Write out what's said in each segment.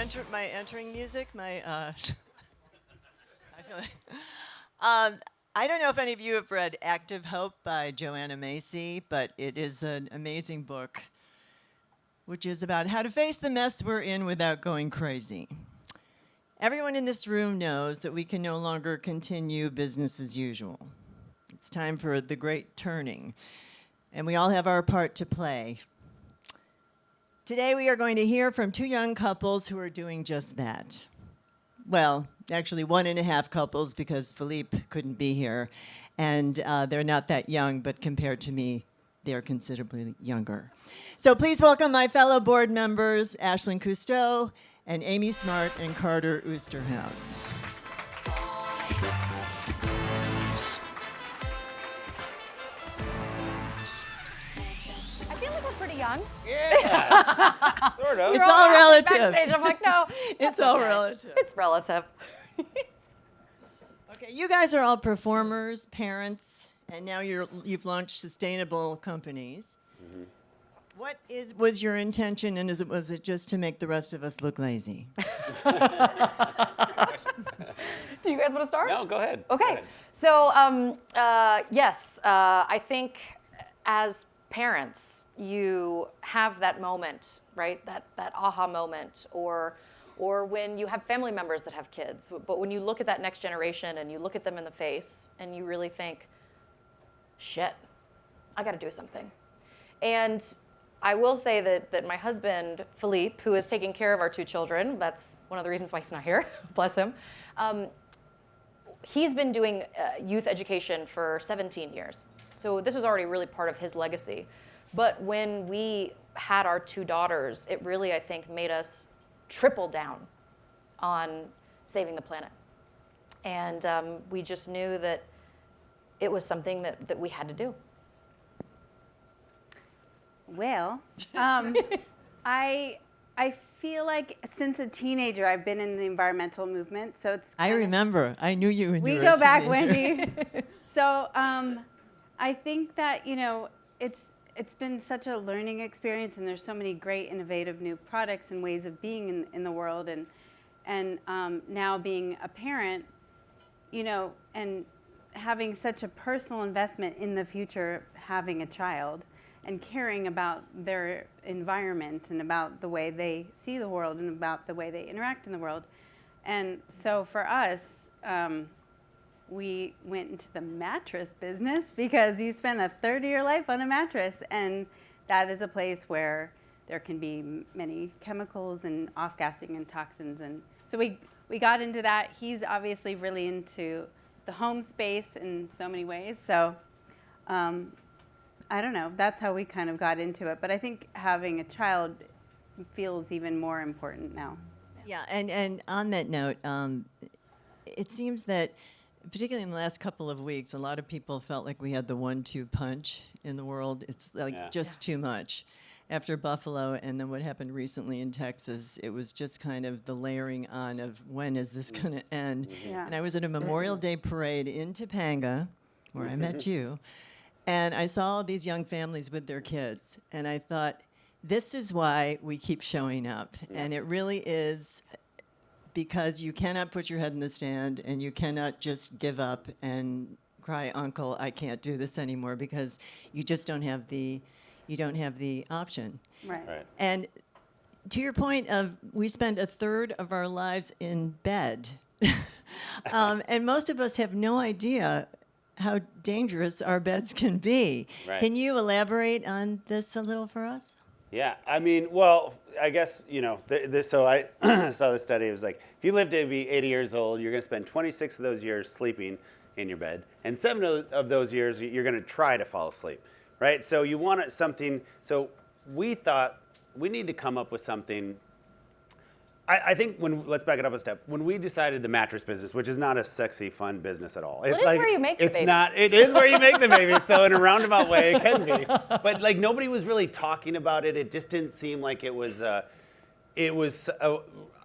entering music. I feel like, I don't know if any of you have read Active Hope by Joanna Macy, but it is an amazing book, which is about how to face the mess we're in without going crazy. Everyone in this room knows that we can no longer continue business as usual. It's time for the great turning, and we all have our part to play. Today we are going to hear from two young couples who are doing just that. Well, actually 1.5 couples because Philippe couldn't be here, and they're not that young, but compared to me, they're considerably younger. So please welcome my fellow board members, Ashlan Cousteau and Amy Smart and Carter Oosterhouse. I feel like we're pretty young. Yeah, sort of. It's all relative. Backstage. I'm like, no. It's all relative. It's relative. Okay, you guys are all performers, parents, and now you've launched sustainable companies. Mm-hmm. What was your intention, and was it just to make the rest of us look lazy? Do you guys want to start? No, go ahead. Okay. Go ahead. So, yes, I think as parents, you have that moment, right? That aha moment, or when you have family members that have kids. But when you look at that next generation and you look at them in the face and you really think, shit, I got to do something. And I will say that my husband, Philippe, who is taking care of our 2 children, that's one of the reasons why he's not here, bless him, he's been doing youth education for 17 years. So this was already really part of his legacy. But when we had our 2 daughters, it really, I think, made us triple down on saving the planet. And we just knew that it was something that we had to do. Well, I feel like since a teenager, I've been in the environmental movement. So it's. I remember. I knew you when you were a We go back, teenager. Wendy. So I think that it's been such a learning experience, and there's so many great, innovative new products and ways of being in the world, and now being a parent, and having such a personal investment in the future, having a child. And caring about their environment and about the way they see the world and about the way they interact in the world. And so for us, we went into the mattress business because you spend a third of your life on a mattress. And that is a place where there can be many chemicals and off-gassing and toxins. And so we got into that. He's obviously really into the home space in so many ways. So I don't know. That's how we kind of got into it. But I think having a child feels even more important now. Yeah, and on that note, it seems that, particularly in the last couple of weeks, a lot of people felt like we had the 1-2 punch in the world. It's like just too much. After Buffalo and then what happened recently in Texas, it was just kind of the layering on of when is this going to end. Yeah. And I was at a Memorial Day parade in Topanga, where I met you. And I saw all these young families with their kids, and I thought, this is why we keep showing up. Yeah. And it really is because you cannot put your head in the sand, and you cannot just give up and cry, "Uncle, I can't do this anymore," because you just don't have the option. Right. And to your point of, we spend a third of our lives in bed, and most of us have no idea how dangerous our beds can be. Right. Can you elaborate on this a little for us? Yeah, I mean, well, I guess, so I saw this study. It was like, if you live to be 80 years old, you're going to spend 26 of those years sleeping in your bed, and 7 of those years you're going to try to fall asleep, right? So you want something, so we thought we need to come up with something. I think let's back it up a step. When we decided the mattress business, which is not a sexy, fun business at all. It's where you make the babies. It is where you make the babies, so in a roundabout way, it can be. But nobody was really talking about it. It just didn't seem like it was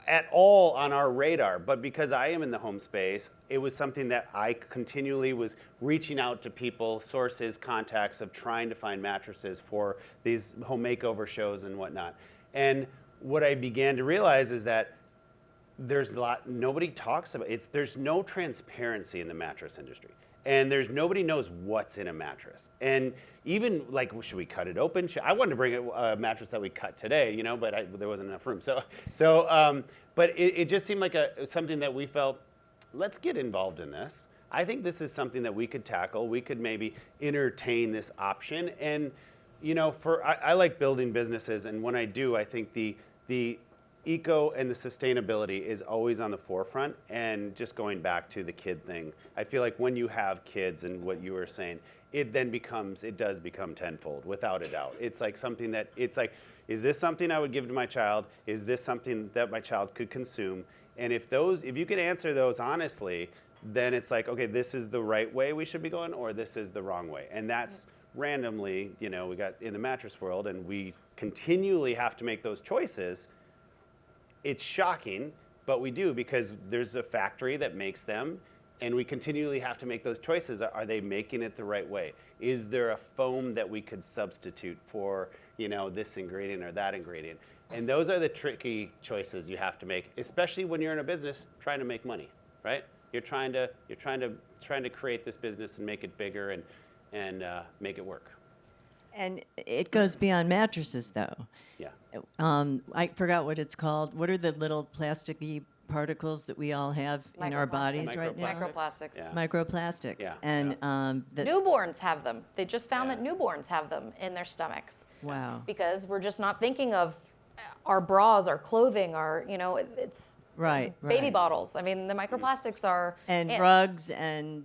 at all on our radar. But because I am in the home space, it was something that I continually was reaching out to people, sources, contacts of trying to find mattresses for these home makeover shows and whatnot. And what I began to realize is that there's a lot, nobody talks about it. There's no transparency in the mattress industry. And nobody knows what's in a mattress. And even like, should we cut it open? I wanted to bring a mattress that we cut today, but there wasn't enough room. But it just seemed like something that we felt, let's get involved in this. I think this is something that we could tackle. We could maybe entertain this option. And, I like building businesses. And when I do, I think the eco and the sustainability is always on the forefront. And just going back to the kid thing, I feel like when you have kids and what you were saying, it does become tenfold without a doubt. It's like something that, is this something I would give to my child? Is this something that my child could consume? And if you could answer those honestly, then it's like, okay, this is the right way we should be going, or this is the wrong way. And that's randomly, we got in the mattress world, and we continually have to make those choices. It's shocking, but we do, because there's a factory that makes them, and we continually have to make those choices. Are they making it the right way? Is there a foam that we could substitute for, this ingredient or that ingredient? And those are the tricky choices you have to make, especially when you're in a business trying to make money, right? You're trying to create this business and make it bigger and make it work. And it goes beyond mattresses, though. Yeah. I forgot what it's called. What are the little plasticky particles that we all have in our bodies right now? Microplastics. Yeah. Microplastics. Yeah. And Newborns have them. They just found that newborns have them in their stomachs. wow. Because we're just not thinking of our bras, our clothing, it's Right. baby bottles. I mean, the microplastics are And rugs and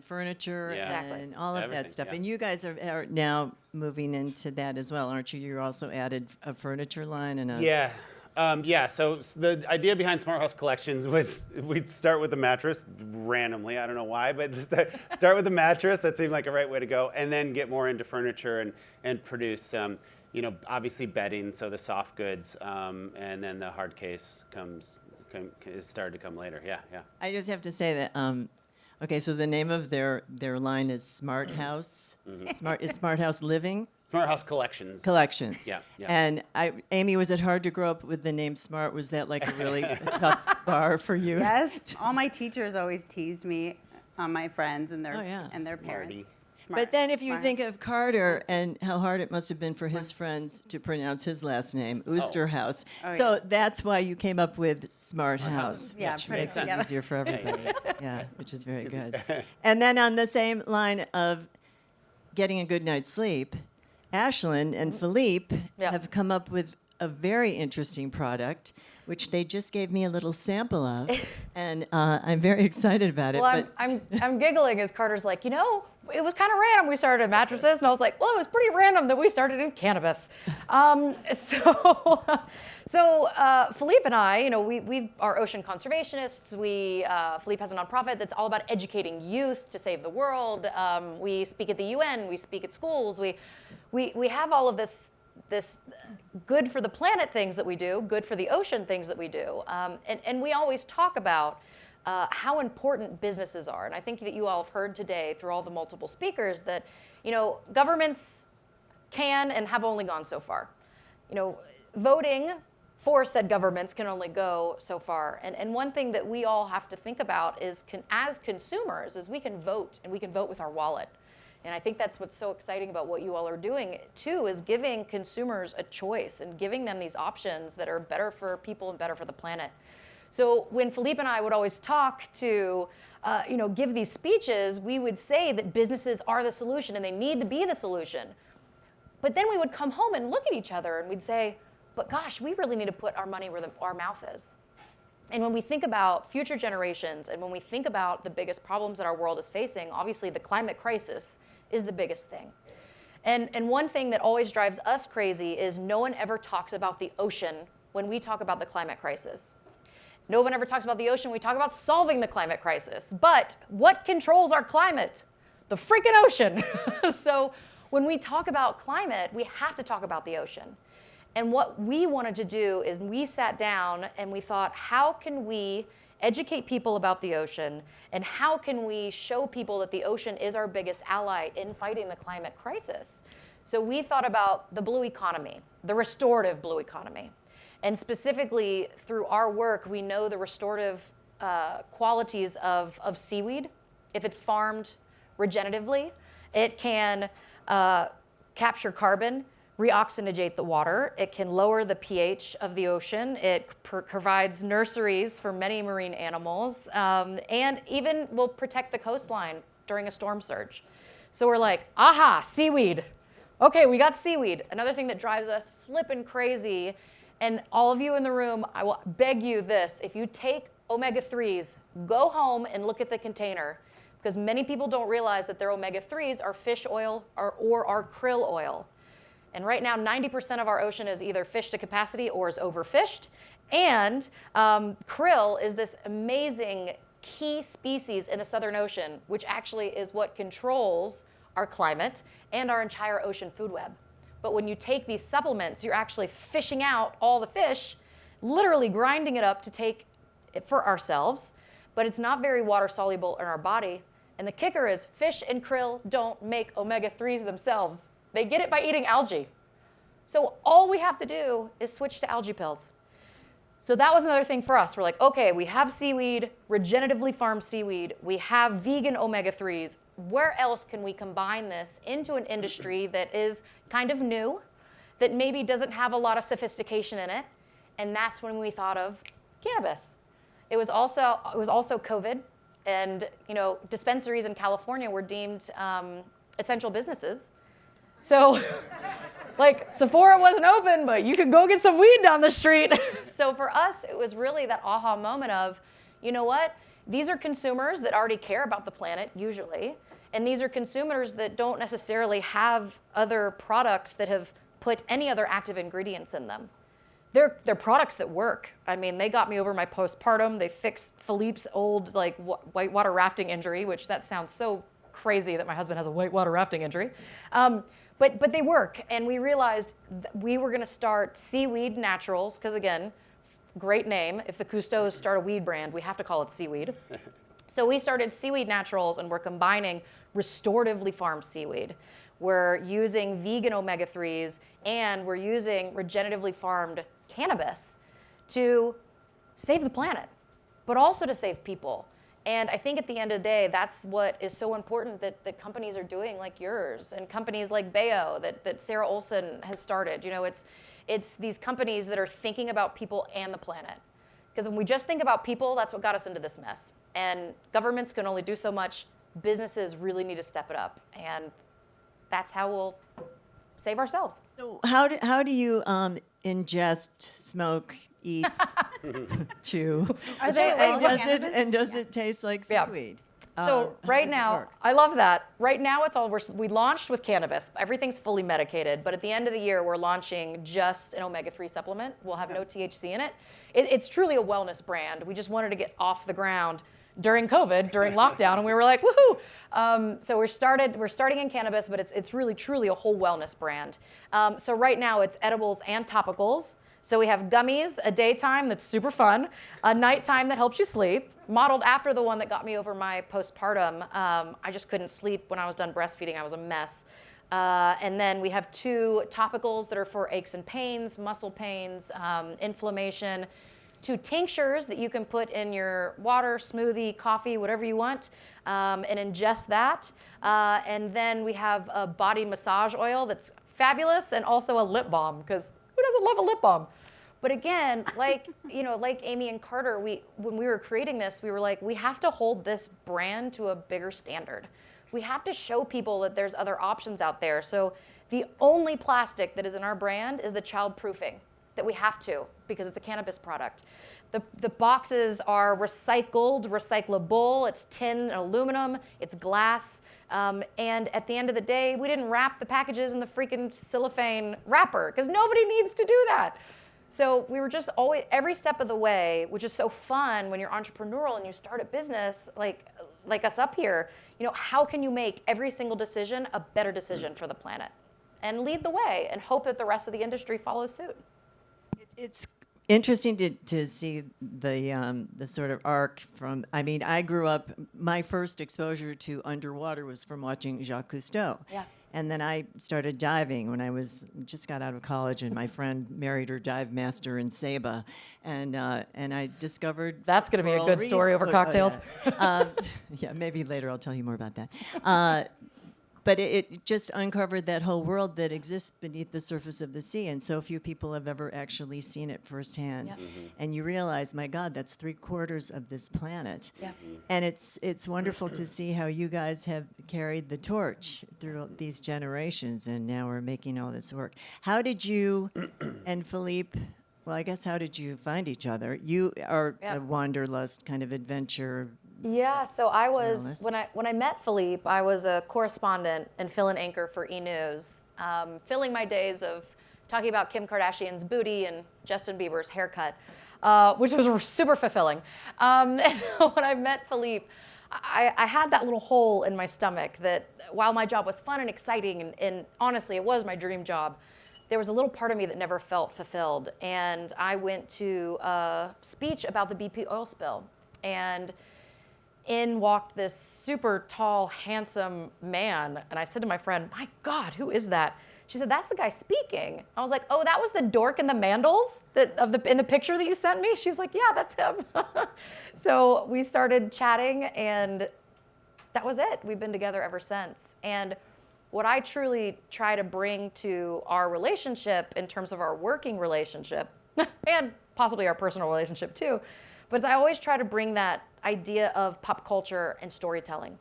furniture Yeah. Exactly. and all of Everything, that stuff. yeah. And you guys are now moving into that as well, aren't you? You also added a furniture line and a Yeah. So the idea behind Smarthouse Collections was we'd start with the mattress randomly. I don't know why, but just start with the mattress. That seemed like a right way to go, and then get more into furniture and produce, obviously bedding. So the soft goods, and then the hard case is started to come later. Yeah. I just have to say that okay, so the name of their line is Smarthouse. Smarthouse Living Smarthouse Collections. Collections. Yeah. And Amy, was it hard to grow up with the name Smart? Was that like a really tough bar for you? Yes, all my teachers always teased me on my friends and their Oh, yeah. and their Smarty. parents. But then if you Smart. think of Carter and how hard it must have been for his friends to pronounce his last name, Oosterhouse. Oh, So yeah. that's why you came up with Smarthouse, Yeah, which put it makes it together. easier for everybody. Yeah, which is very good. And then on the same line of getting a good night's sleep, Ashlan and Philippe Yeah. have come up with a very interesting product, which they just gave me a little sample of, and I'm very excited about it. Well, but I'm giggling as Carter's like, it was kind of random we started in mattresses, and I was like, well, it was pretty random that we started in cannabis. So Philippe and I, we are ocean conservationists. Philippe has a nonprofit that's all about educating youth to save the world. We speak at the UN, we speak at schools. We have all of this good for the planet things that we do, good for the ocean things that we do. And we always talk about how important businesses are. And I think that you all have heard today through all the multiple speakers that, governments can and have only gone so far. Voting for said governments can only go so far. And one thing that we all have to think about is as consumers is we can vote, and we can vote with our wallet. And I think that's what's so exciting about what you all are doing too, is giving consumers a choice and giving them these options that are better for people and better for the planet. So when Philippe and I would always talk to, give these speeches, we would say that businesses are the solution and they need to be the solution. But then we would come home and look at each other and we'd say, but gosh, we really need to put our money where our mouth is. And when we think about future generations and when we think about the biggest problems that our world is facing, obviously the climate crisis is the biggest thing. And one thing that always drives us crazy is no one ever talks about the ocean when we talk about the climate crisis. No one ever talks about the ocean when we talk about solving the climate crisis. But what controls our climate? The freaking ocean. So when we talk about climate, we have to talk about the ocean. And what we wanted to do is we sat down and we thought, how can we educate people about the ocean, and how can we show people that the ocean is our biggest ally in fighting the climate crisis? So we thought about the blue economy, the restorative blue economy. And specifically through our work, we know the restorative qualities of seaweed. If it's farmed regeneratively, it can capture carbon, reoxygenate the water. It can lower the pH of the ocean. It provides nurseries for many marine animals, and even will protect the coastline during a storm surge. So we're like, aha, seaweed. Okay, we got seaweed. Another thing that drives us flippin' crazy, and all of you in the room, I will beg you this, if you take omega-3s, go home and look at the container, because many people don't realize that their omega-3s are fish oil or are krill oil. And right now, 90% of our ocean is either fished to capacity or is overfished. And krill is this amazing key species in the Southern Ocean, which actually is what controls our climate and our entire ocean food web. But when you take these supplements, you're actually fishing out all the fish, literally grinding it up to take it for ourselves, but it's not very water soluble in our body. And the kicker is fish and krill don't make omega-3s themselves. They get it by eating algae. So all we have to do is switch to algae pills. So that was another thing for us. We're like, okay, we have seaweed, regeneratively farmed seaweed. We have vegan omega-3s. Where else can we combine this into an industry that is kind of new, that maybe doesn't have a lot of sophistication in it? And that's when we thought of cannabis. It was also COVID, and dispensaries in Cannabis were deemed essential businesses. So like Sephora wasn't open, but you could go get some weed down the street. So for us, it was really that aha moment of, you know what? These are consumers that already care about the planet, usually. And these are consumers that don't necessarily have other products that have put any other active ingredients in them. They're products that work. I mean, they got me over my postpartum. They fixed Philippe's old whitewater rafting injury, which that sounds so crazy that my husband has a whitewater rafting injury. But they work, and we realized we were gonna start SeaWeed Naturals, because again, great name. If the Cousteaus start a weed brand, we have to call it seaweed. So we started SeaWeed Naturals, and we're combining restoratively farmed seaweed. We're using vegan omega-3s, and we're using regeneratively farmed cannabis to save the planet, but also to save people. And I think at the end of the day, that's what is so important that companies are doing, like yours, and companies like Bayo that Sarah Olson has started. It's these companies that are thinking about people and the planet. Because when we just think about people, that's what got us into this mess. And governments can only do so much. Businesses really need to step it up. And that's how we'll save ourselves. So how do you ingest, smoke, eat, chew? Are they all cannabis? Does it taste like Yeah. seaweed? So How right does it now, work? I love that. Right now, we launched with cannabis. Everything's fully medicated, but at the end of the year, we're launching just an omega-3 supplement. We'll have no THC in it. It's truly a wellness brand. We just wanted to get off the ground during COVID, during lockdown, and we were like, woohoo! So we're starting in cannabis, but it's really truly a whole wellness brand. So right now, it's edibles and topicals. So we have gummies, a daytime that's super fun, a nighttime that helps you sleep, modeled after the one that got me over my postpartum. I just couldn't sleep when I was done breastfeeding. I was a mess. And then we have 2 topicals that are for aches and pains, muscle pains, inflammation, 2 tinctures that you can put in your water, smoothie, coffee, whatever you want, and ingest that. And then we have a body massage oil that's fabulous, and also a lip balm, because who doesn't love a lip balm? But again, like Amy and Carter, when we were creating this, we were like, we have to hold this brand to a bigger standard. We have to show people that there's other options out there. So the only plastic that is in our brand is the child proofing, that we have to, because it's a cannabis product. The boxes are recyclable, it's tin and aluminum, it's glass. And at the end of the day, we didn't wrap the packages in the freaking cellophane wrapper, because nobody needs to do that. So we were just always, every step of the way, which is so fun when you're entrepreneurial and you start a business like us up here, how can you make every single decision a better decision for the planet? And lead the way and hope that the rest of the industry follows suit. It's interesting to see the sort of arc from. I mean, I grew up. My first exposure to underwater was from watching Jacques Cousteau. Yeah. And then I started diving when I just got out of college, and my friend married her dive master in Saba, and I discovered That's going to be a coral good story reefs. over cocktails. Yeah, maybe later I'll tell you more about that. But it just uncovered that whole world that exists beneath the surface of the sea, and so few people have ever actually seen it firsthand. Yep. And you realize, my God, that's 3/4 of this planet. Yeah. And it's wonderful to see how you guys have carried the torch through these generations, and now we're making all this work. How did you and Philippe? Well, I guess how did you find each other? You are Yeah. a wanderlust kind of adventure. Yeah, so I was Journalist. when I met Philippe, I was a correspondent and fill-in anchor for E! News, filling my days of talking about Kim Kardashian's booty and Justin Bieber's haircut, which was super fulfilling. And so when I met Philippe, I had that little hole in my stomach that while my job was fun and exciting, and honestly, it was my dream job, there was a little part of me that never felt fulfilled. And I went to a speech about the BP oil spill, and in walked this super tall, handsome man. And I said to my friend, my God, who is that? She said, that's the guy speaking. I was like, oh, that was the dork in the mandals in the picture that you sent me? She's like, yeah, that's him. So we started chatting, and that was it. We've been together ever since. And what I truly try to bring to our relationship in terms of our working relationship, and possibly our personal relationship too, but I always try to bring that idea of pop culture and storytelling.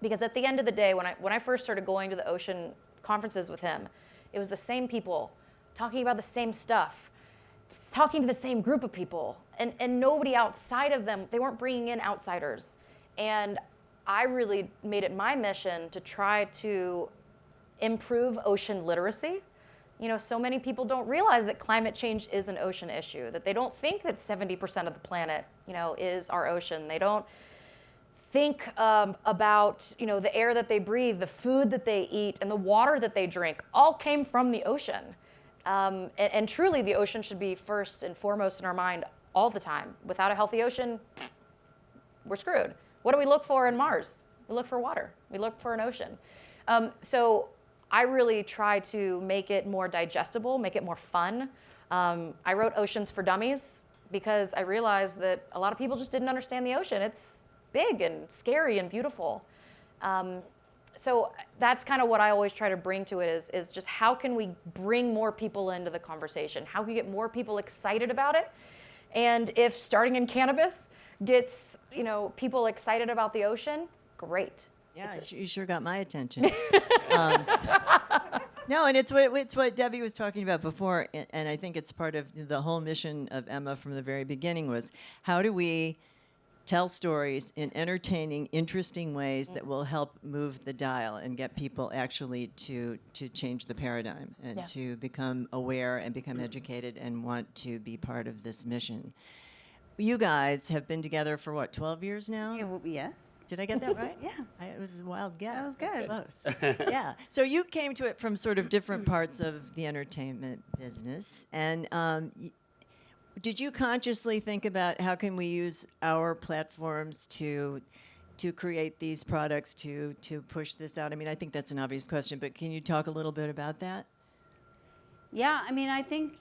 Because at the end of the day, when I first started going to the ocean conferences with him, it was the same people talking about the same stuff, talking to the same group of people, and nobody outside of them, they weren't bringing in outsiders. And I really made it my mission to try to improve ocean literacy. You know, so many people don't realize that climate change is an ocean issue, that they don't think that 70% of the planet, is our ocean. They don't think about, the air that they breathe, the food that they eat, and the water that they drink all came from the ocean. And truly, the ocean should be first and foremost in our mind all the time. Without a healthy ocean, we're screwed. What do we look for in Mars? We look for water. We look for an ocean. So I really try to make it more digestible, make it more fun. I wrote Oceans for Dummies because I realized that a lot of people just didn't understand the ocean. It's big and scary and beautiful. So that's kind of what I always try to bring to it is just how can we bring more people into the conversation? How can we get more people excited about it? And if starting in cannabis gets, people excited about the ocean, great. Yeah, you sure got my attention. No, and it's what Debbie was talking about before, and I think it's part of the whole mission of EMA from the very beginning was how do we tell stories in entertaining, interesting ways that will help move the dial and get people actually to change the paradigm and to become aware and become educated and want to be part of this mission. You guys have been together for what, 12 years now? Yes. Did I get that right? Yeah. It was a wild guess. That was good. Close. Yeah. So you came to it from sort of different parts of the entertainment business. And did you consciously think about how can we use our platforms to create these products, to push this out? I mean, I think that's an obvious question, but can you talk a little bit about that? Yeah, I mean, I think,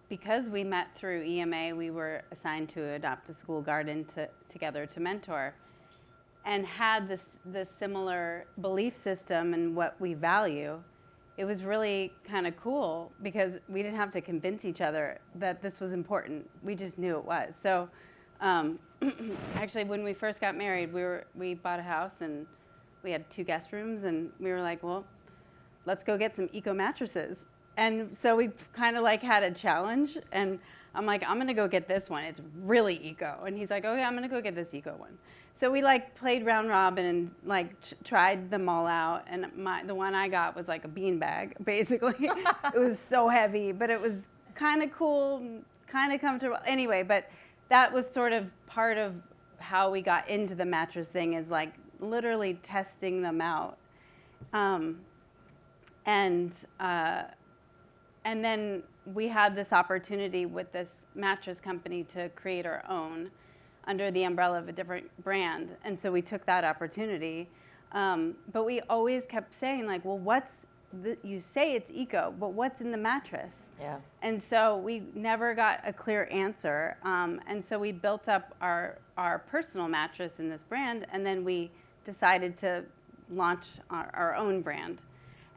because we met through EMA, we were assigned to adopt a school garden together to mentor, and had this similar belief system and what we value. It was really kind of cool because we didn't have to convince each other that this was important. We just knew it was. So actually, when we first got married, we bought a house and we had 2 guest rooms, and we were like, well, let's go get some eco mattresses. And so we kind of had a challenge, and I'm like, I'm gonna go get this one. It's really eco. And he's like, okay, I'm gonna go get this eco one. So we played round robin and tried them all out. And the one I got was like a bean bag, basically. It was so heavy, but it was kind of cool, kind of comfortable. Anyway, but that was sort of part of how we got into the mattress thing is literally testing them out. And then we had this opportunity with this mattress company to create our own under the umbrella of a different brand. And so we took that opportunity. But we always kept saying, like, well, you say it's eco, but what's in the mattress? Yeah. And so we never got a clear answer. And so we built up our personal mattress in this brand, and then we decided to launch our own brand.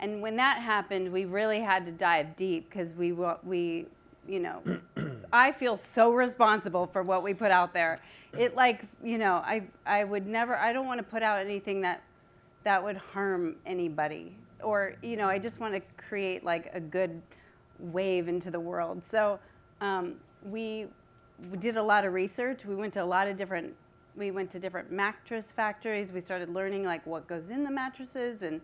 And when that happened, we really had to dive deep because we you know, I feel so responsible for what we put out there. It like, you know, I would never, I don't want to put out anything that would harm anybody. Or, you know, I just want to create like a good wave into the world. So we did a lot of research. We went to different mattress factories. We started learning like what goes in the mattresses, and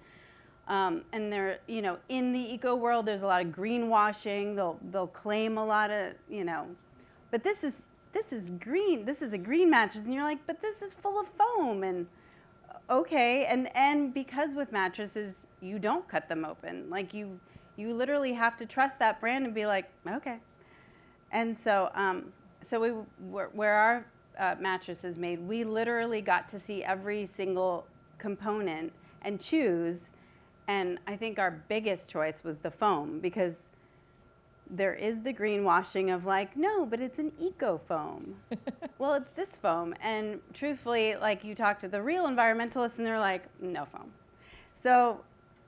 there, you know, in the eco world, there's a lot of greenwashing. They'll claim a lot of, you know, but this is green. This is a green mattress, and you're like, but this is full of foam, and okay, and because with mattresses, you don't cut them open. Like you literally have to trust that brand and be like, okay. And so, where our mattress is made, we literally got to see every single component and choose. And I think our biggest choice was the foam, because there is the greenwashing of like, no, but it's an eco foam. Well, it's this foam. And truthfully, like you talk to the real environmentalists and they're like, no foam. So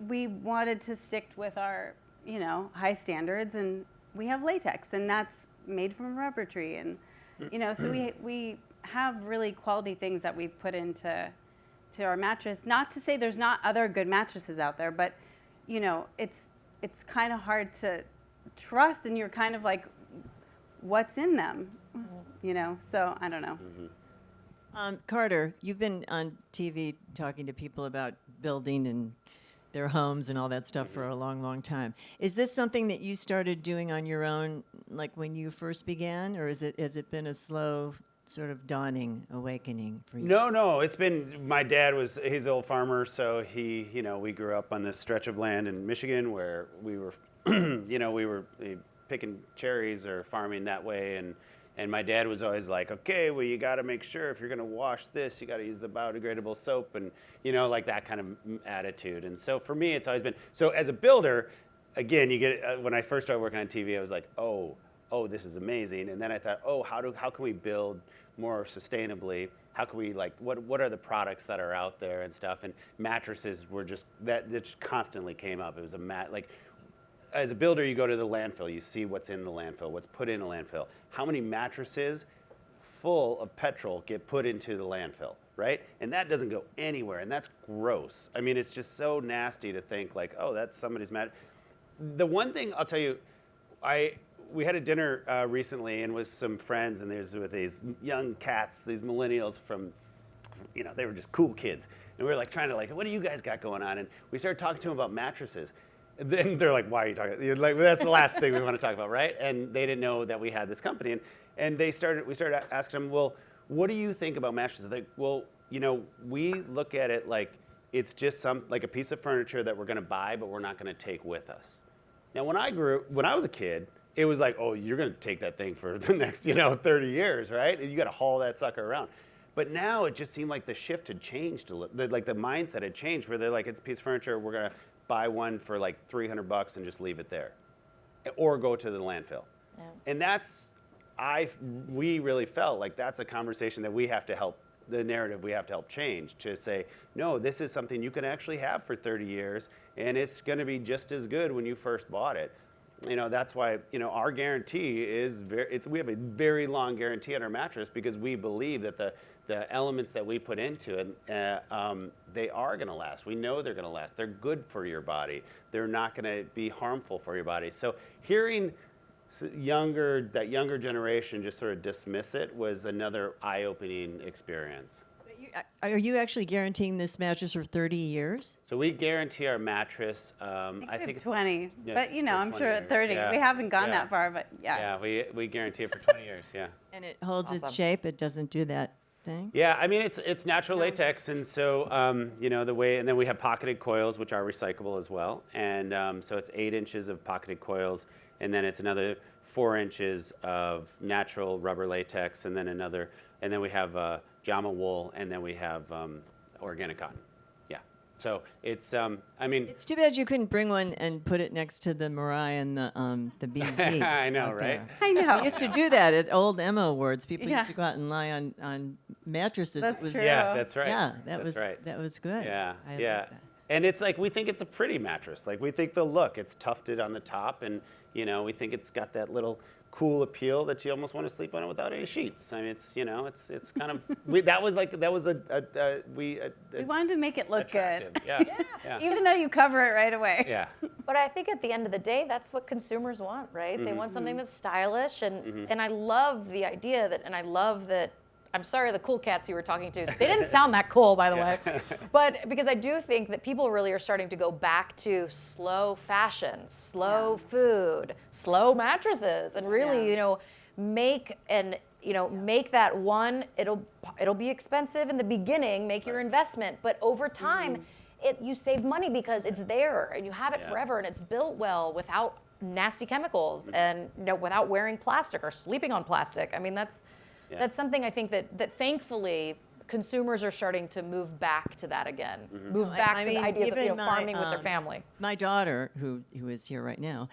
we wanted to stick with our, you know, high standards, and we have latex, and that's made from a rubber tree. And, you know, so we have really quality things that we've put into our mattress. Not to say there's not other good mattresses out there, but, you know, it's kind of hard to trust, and you're kind of like, what's in them, you know? So I don't know. Carter, you've been on TV talking to people about building and their homes and all that stuff for a long, long time. Is this something that you started doing on your own, like when you first began, or has it been a slow sort of dawning, awakening for you? No, it's been, my dad he's an old farmer, so we grew up on this stretch of land in Michigan where we were, we were picking cherries or farming that way, and my dad was always like, okay, well, you got to make sure if you're going to wash this, you got to use the biodegradable soap, and, like that kind of attitude. And so for me, it's always been, so as a builder, again, you get, when I first started working on TV, I was like, oh, this is amazing. And then I thought, how can we build more sustainably? How can we, like, what are the products that are out there and stuff? And mattresses were just, that just constantly came up. It was as a builder, you go to the landfill, you see what's in the landfill, what's put in a landfill. How many mattresses full of petrol get put into the landfill, right? And that doesn't go anywhere, and that's gross. I mean, it's just so nasty to think like, oh, that's somebody's mattress. The one thing I'll tell you, we had a dinner recently and with some friends, and there's with these young cats, these millennials from, they were just cool kids. And we were like trying to what do you guys got going on? And we started talking to them about mattresses. And then they're like, why are you talking? Like, that's the last thing we want to talk about, right? And they didn't know that we had this company. And we started asking them, well, what do you think about mattresses? They're like, well, we look at it like it's just like a piece of furniture that we're going to buy, but we're not going to take with us. Now, when I was a kid, it was like, oh, you're going to take that thing for the next, 30 years, right? And you got to haul that sucker around. But now it just seemed like the shift had changed, like the mindset had changed, where they're like, it's a piece of furniture, we're going to buy one for like $300 and just leave it there, or go to the landfill. Yeah. And we really felt like that's a conversation that we have to help, the narrative we have to help change, to say, no, this is something you can actually have for 30 years, and it's going to be just as good when you first bought it. That's why, our guarantee is we have a very long guarantee on our mattress, because we believe that the elements that we put into it, they are going to last. We know they're going to last. They're good for your body. They're not going to be harmful for your body. So hearing that younger generation just sort of dismiss it was another eye-opening experience. Are you actually guaranteeing this mattress for 30 years? So we guarantee our mattress. I think it's 20, but I'm sure at 30 years. we haven't gone that far, but yeah. Yeah, we guarantee it for 20 years. Yeah. And it holds its Awesome. shape. It doesn't do that thing. Yeah, I mean it's natural latex, and so the way, and then we have pocketed coils, which are recyclable as well, and so it's 8 inches of pocketed coils, and then it's another 4 inches of natural rubber latex, and then we have JAMA wool, and then we have organic cotton. Yeah. So it's, I mean, It's too bad you couldn't bring one and put it next to the Mariah and the BZ. I know, out right? there. I know. We used to do that at old EMA Awards. People Yeah. used to go out and lie on mattresses. That's it was, true. Yeah, that's right. Yeah, That's right. that was good. Yeah, I yeah. like that. And it's like, we think it's a pretty mattress. Like, we think the look, it's tufted on the top, and, you know, we think it's got that little cool appeal that you almost want to sleep on it without any sheets. I mean, it's, you know, it's kind of, we wanted to make it look attractive. good. Yeah, yeah. Even though you cover it right away. Yeah. But I think at the end of the day, that's what consumers want, right? They want something that's stylish, and I love the idea that, and I love that. I'm sorry, the cool cats you were talking to, they didn't sound that cool, by the way. But because I do think that people really are starting to go back to slow fashion, slow food, slow mattresses, and really, you know, make that one. It'll be expensive in the beginning, make your investment, but over time, you save money because it's there and you have it forever, and it's built well without nasty chemicals and, you know, without wearing plastic or sleeping on plastic. I mean, that's something I think that thankfully consumers are starting to move back to that again. Move back I to the mean, ideas of, you know, even farming with their family. My daughter, who is here right now,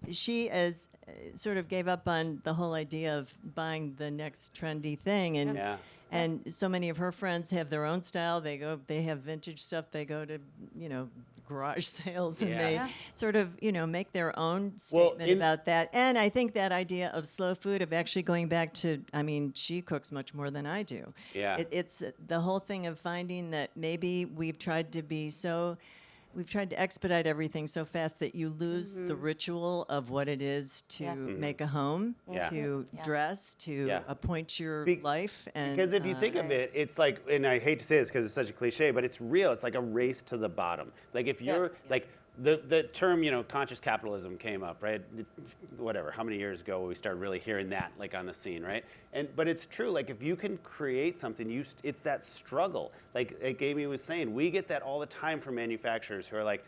she is sort of gave up on the whole idea of buying the next trendy thing, and Yeah. and so many of her friends have their own style. They have vintage stuff. They go to, you know, garage sales, and Yeah. they Yeah. sort of, you know, make their own statement about that. And I think that idea of slow food, of actually going back to, I mean, she cooks much more than I do. Yeah. It's the whole thing of finding that maybe we've tried to expedite everything so fast that you lose the ritual of what it is to make a home, Yeah. to dress, to Yeah. appoint your life. And Because if you think of it, it's like, and I hate to say this because it's such a cliche, but it's real. It's like a race to the bottom. Like, if you're like, the term, you know, conscious capitalism came up, right? Whatever, how many years ago we started really hearing that, like, on the scene, right? But it's true. Like, if you can create something, it's that struggle. Like Amy was saying, we get that all the time from manufacturers who are like,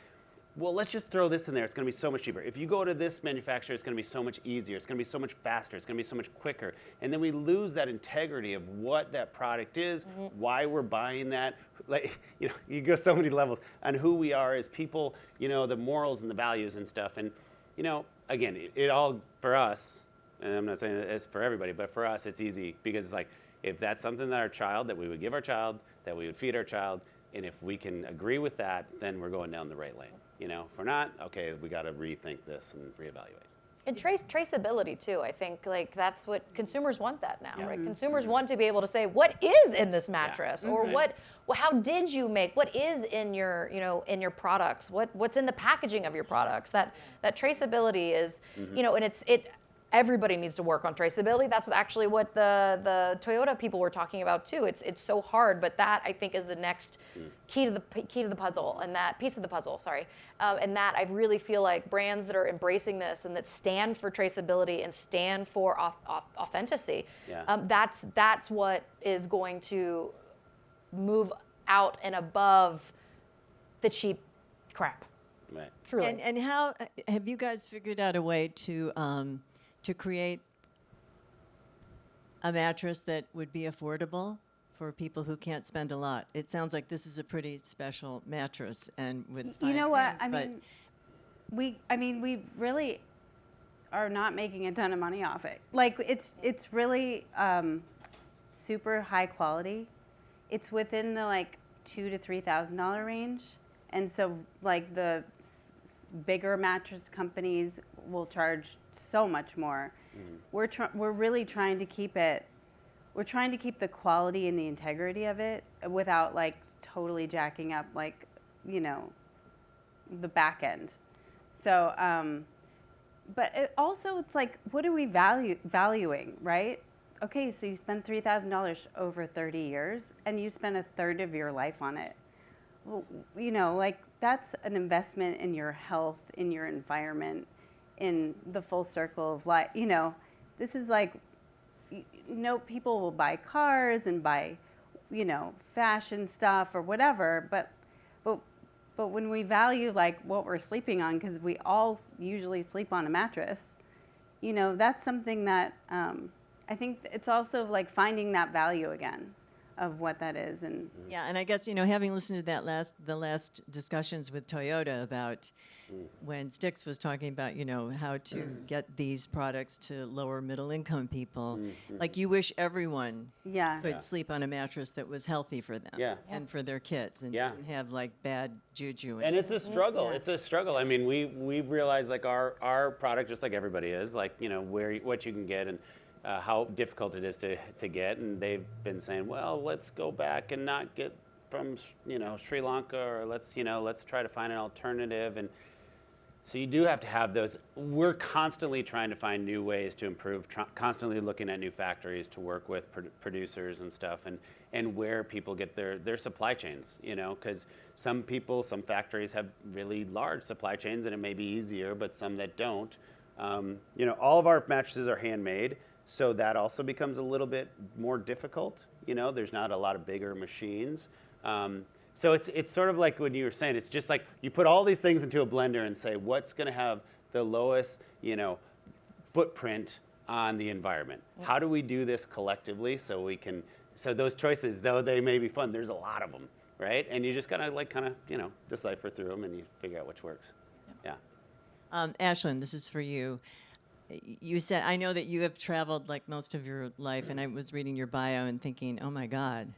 well, let's just throw this in there. It's going to be so much cheaper. If you go to this manufacturer, it's going to be so much easier. It's going to be so much faster. It's going to be so much quicker. And then we lose that integrity of what that product is, why we're buying that. Like, you know, you go so many levels on who we are as people, you know, the morals and the values and stuff. And, you know, again, it all, for us, and I'm not saying that it's for everybody, but for us, it's easy because it's like, if that's something that we would give our child, that we would feed our child, and if we can agree with that, then we're going down the right lane. You know, if we're not, okay, we got to rethink this and reevaluate. And traceability too. I think like that's what consumers want that now, right? Consumers want to be able to say what is in this mattress, or how did you make? What is in your, you know, in your products? What's in the packaging of your products? That traceability is, you know, and everybody needs to work on traceability. That's actually what the Toyota people were talking about too. It's so hard, but that I think is the next key to the puzzle, and that piece of the puzzle. Sorry, and that I really feel like brands that are embracing this and that stand for traceability and stand for authenticity. That's what is going to move out and above the cheap crap. Right. Truly. And how have you guys figured out a way to create a mattress that would be affordable for people who can't spend a lot? It sounds like this is a pretty special mattress, and with You know what? things, I mean, we really are not making a ton of money off it. Like, it's really super high quality. It's within the like $2,000 to $3,000 range, and so like the bigger mattress companies will charge so much more. We're really trying to keep it. We're trying to keep the quality and the integrity of it without like totally jacking up, like, you know, the back end. So, but it's like, what are we valuing, right? Okay, so you spend $3,000 over 30 years, and you spend a third of your life on it. Well, you know, like, that's an investment in your health, in your environment, in the full circle of life. You know, this is like, you know, people will buy cars and buy, you know, fashion stuff or whatever, but when we value like what we're sleeping on, because we all usually sleep on a mattress, you know, that's something that I think it's also like finding that value again of what that is. And Yeah, and I guess, having listened to the last discussions with Toyota about when Styx was talking about, how to get these products to lower middle income people, like you wish everyone yeah, could sleep on a mattress that was healthy for them Yeah. and for their kids and Yeah. didn't have like bad juju. And it's a struggle. It's a struggle. I mean, we realize like our product, just like everybody is, like, what you can get and how difficult it is to get. And they've been saying, well, let's go back and not get from, Sri Lanka, or let's try to find an alternative. And so you do have to have those. We're constantly trying to find new ways to improve, constantly looking at new factories to work with producers and stuff, and where people get their supply chains, because some factories have really large supply chains and it may be easier, but some that don't. All of our mattresses are handmade, so that also becomes a little bit more difficult. There's not a lot of bigger machines. So it's sort of like when you were saying, it's just like you put all these things into a blender and say, what's going to have the lowest, footprint on the environment? How do we do this collectively so those choices, though they may be fun, there's a lot of them, right? And you just gotta decipher through them and you figure out which works. Yeah. Ashlan, this is for you. You said, I know that you have traveled like most of your life, and I was reading your bio and thinking, oh my God,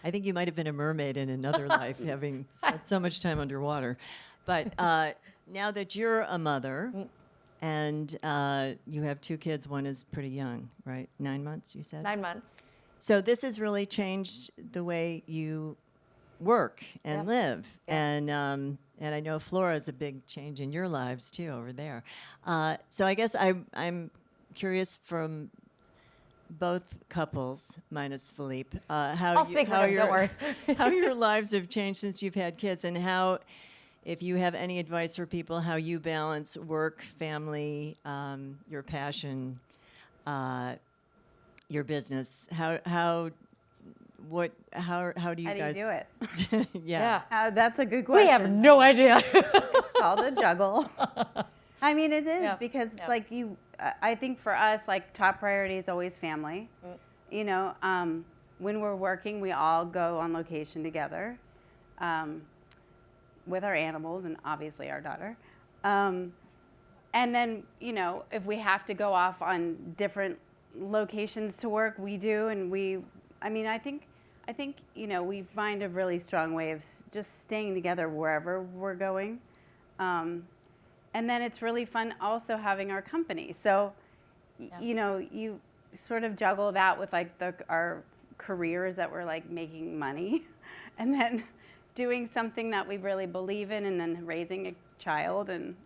I think you might have been a mermaid in another life, having spent so much time underwater. But now that you're a mother and you have 2 kids, one is pretty young, right? 9 months, you said? 9 months. So this has really changed the way you work and live. And I know Flora is a big change in your lives too over there. So I guess I'm curious from both couples, minus Philippe, I'll speak with him, don't worry. how your lives have changed since you've had kids, and how, if you have any advice for people, how you balance work, family, your passion, your business. How do you how guys do you do it? Yeah. That's a good question. We have no idea. It's called a juggle. I mean, it is, Yeah. because it's like I think for us, like, top priority is always family. When we're working, we all go on location together with our animals and obviously our daughter. And then, if we have to go off on different locations to work, we do. And I think we find a really strong way of just staying together wherever we're going. And then it's really fun also having our company. So, you sort of juggle that with like our careers that we're like making money, and then doing something that we really believe in, and then raising a child. And,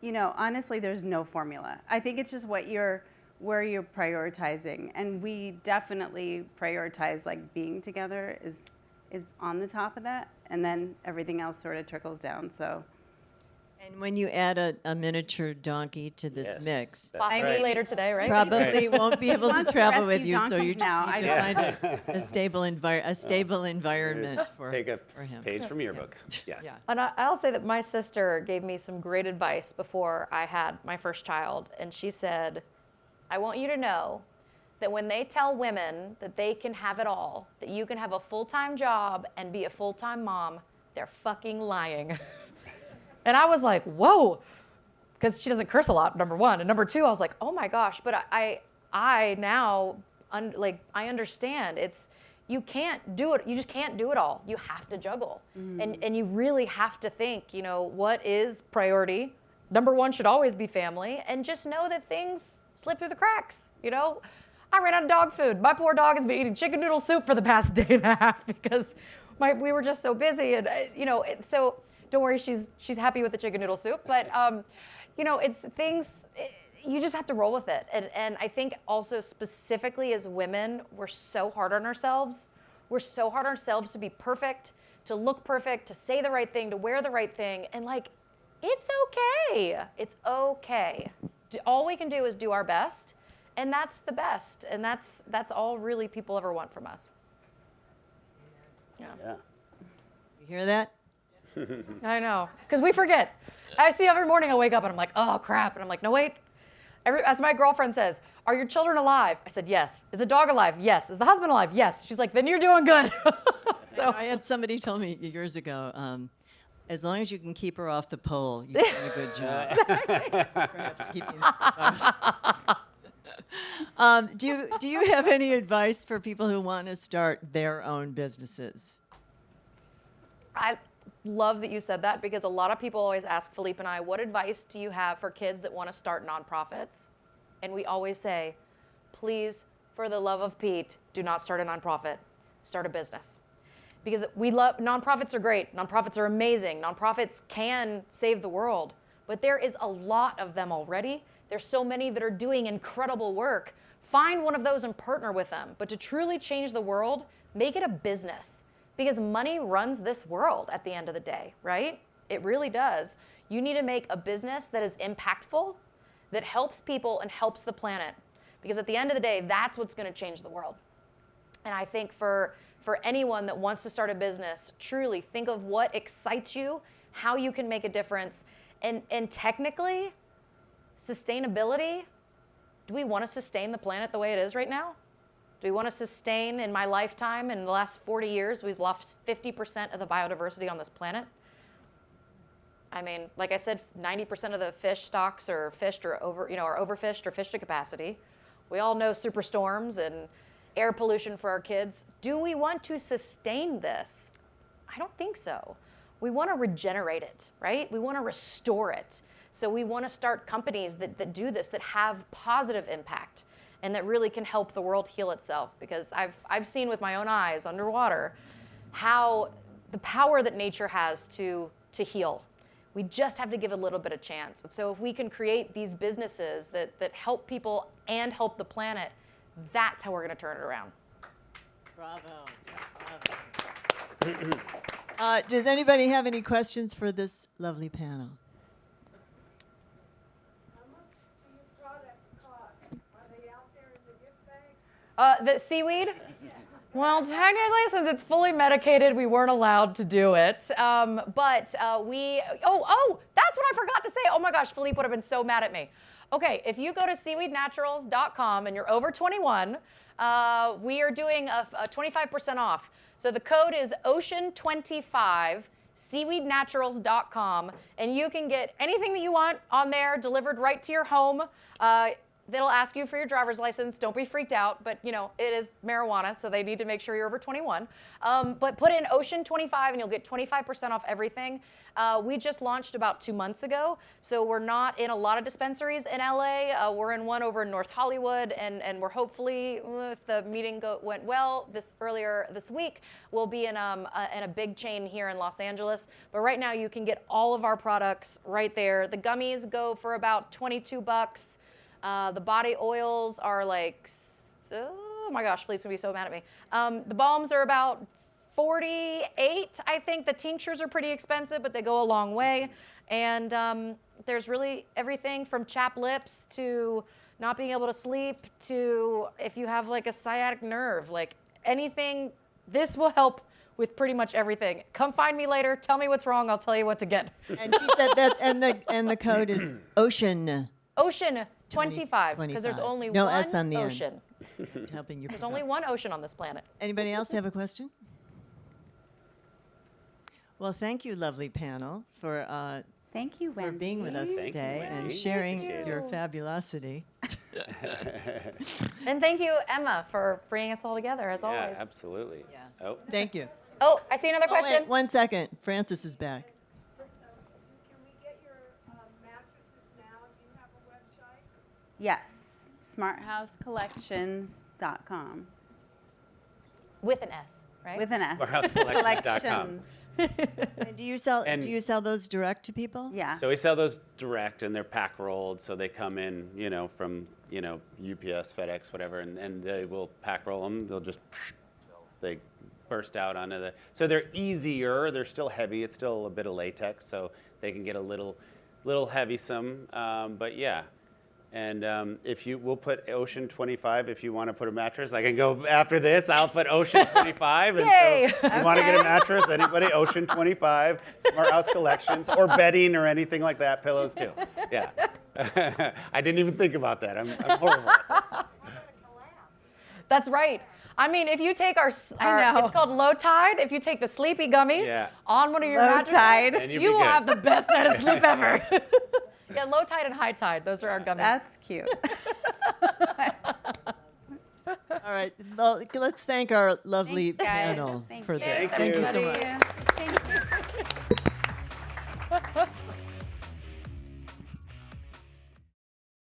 honestly, there's no formula. I think it's just where you're prioritizing. And we definitely prioritize like being together is on the top of that. And then everything else sort of trickles down. So. And when you add a miniature donkey to this Yes, mix, that's Possibly right. later today, right? probably won't be able to wants to travel with rescue you, so you donkeys now. just need to find a stable environment for Take a him. page from your book. Yes. Yeah. And I'll say that my sister gave me some great advice before I had my first child. And she said, I want you to know that when they tell women that they can have it all, that you can have a full-time job and be a full-time mom, they're fucking lying. And I was like, whoa, because she doesn't curse a lot, number one. And number two, I was like, oh my gosh, but I now, I understand. You can't do it. You just can't do it all. You have to juggle. And you really have to think, what is priority? Number one should always be family. And just know that things slip through the cracks, I ran out of dog food. My poor dog has been eating chicken noodle soup for the past day and a half because we were just so busy. And, so don't worry, she's happy with the chicken noodle soup. But, it's things, you just have to roll with it. And I think also specifically as women, we're so hard on ourselves. We're so hard on ourselves to be perfect, to look perfect, to say the right thing, to wear the right thing. And it's okay. It's okay. All we can do is do our best. And that's the best. And that's all really people ever want from us. Yeah. You hear that? I know, because we forget. I see every morning I wake up and I'm like, oh crap, and I'm like, no wait, As my girlfriend says, are your children alive? I said, yes. Is the dog alive? Yes. Is the husband alive? Yes. She's like, then you're doing good. So I had somebody tell me years ago, as long as you can keep her off the pole, you've done a good job. Perhaps keeping do you have any advice for people who want to start their own businesses? I love that you said that, because a lot of people always ask Philippe and I, what advice do you have for kids that want to start nonprofits? And we always say, please, for the love of Pete, do not start a nonprofit. Start a business. Because nonprofits are great. Nonprofits are amazing. Nonprofits can save the world. But there is a lot of them already. There's so many that are doing incredible work. Find one of those and partner with them. But to truly change the world, make it a business. Because money runs this world at the end of the day, right? It really does. You need to make a business that is impactful, that helps people and helps the planet. Because at the end of the day, that's what's going to change the world. And I think for anyone that wants to start a business, truly think of what excites you, how you can make a difference. And technically, sustainability, do we want to sustain the planet the way it is right now? Do we want to sustain, in my lifetime, in the last 40 years, we've lost 50% of the biodiversity on this planet? I mean, like I said, 90% of the fish stocks are fished or are overfished or fished to capacity. We all know superstorms and air pollution for our kids. Do we want to sustain this? I don't think so. We want to regenerate it, right? We want to restore it. So we want to start companies that do this, that have positive impact and that really can help the world heal itself. Because I've seen with my own eyes underwater how the power that nature has to heal. We just have to give it a little bit of chance. And so if we can create these businesses that help people and help the planet, that's how we're going to turn it around. Bravo. Does anybody have any questions for this lovely panel? How much do your products cost? Are they out there in the gift bags? The seaweed? Well, technically, since it's fully medicated, we weren't allowed to do it. But that's what I forgot to say. Oh my gosh, Philippe would have been so mad at me. Okay, if you go to SeaWeedNaturals.com and you're over 21, we are doing a 25% off. So the code is OCEAN25, SeaWeedNaturals.com, and you can get anything that you want on there delivered right to your home. They'll ask you for your driver's license. Don't be freaked out, but it is marijuana, so they need to make sure you're over 21. But put in OCEAN25 and you'll get 25% off everything. We just launched about 2 months ago, so we're not in a lot of dispensaries in LA. We're in one over in North Hollywood, and we're hopefully, if the meeting went well earlier this week, we'll be in a big chain here in Los Angeles. But right now you can get all of our products right there. The gummies go for about $22. The body oils are like, oh my gosh, Fleet's gonna be so mad at me. The balms are about $48, I think. The tinctures are pretty expensive, but they go a long way. And there's really everything from chapped lips to not being able to sleep to if you have like a sciatic nerve, like anything, this will help with pretty much everything. Come find me later, tell me what's wrong, I'll tell you what to get. And she said that, and the code is OCEAN. Ocean 25, because there's only no one S on the ocean. End. Helping you. There's only one ocean on this planet. Anybody else have a question? Well, thank you, lovely panel, for Thank you, Wendy. being with us Thank you, today and Wendy. sharing Appreciate your it. fabulosity. And thank you, Emma, for bringing us all together, as Yeah, always. absolutely. Yeah. Oh, Thank you. Oh, I see another Oh, wait, question. 1 second. Francis is back. Can we get your mattresses now? Do you have a website? Yes, smarthousecollections.com With an S, right? with an S. SmartHouseCollections.com. And do you sell those direct to people? Yeah. So we sell those direct, and they're pack rolled, so they come in, from UPS, FedEx, whatever, and they will pack roll them. They burst out onto the. So they're easier. They're still heavy. It's still a bit of latex, so they can get a little heavy some. But yeah, And we'll put Ocean 25 if you want to put a mattress. I can go after this. I'll put Ocean 25. And Yay! so if you want to get a mattress, anybody, Ocean 25, Smarthouse Collections, or bedding or anything like that, pillows too. Yeah. I didn't even think about that. I'm horrible at this. That's right. I mean, if you take our know. it's called Low Tide. If you take the Sleepy Gummy Yeah. on one of your Low mattresses, Tide. And you'll you be will good. have the best night of sleep ever. Yeah, Low Tide and High Tide. Those are our gummies. That's cute. All right, let's thank our lovely Thanks, guys. panel Thank for you. this. Thank Thank you so you. much. Everybody.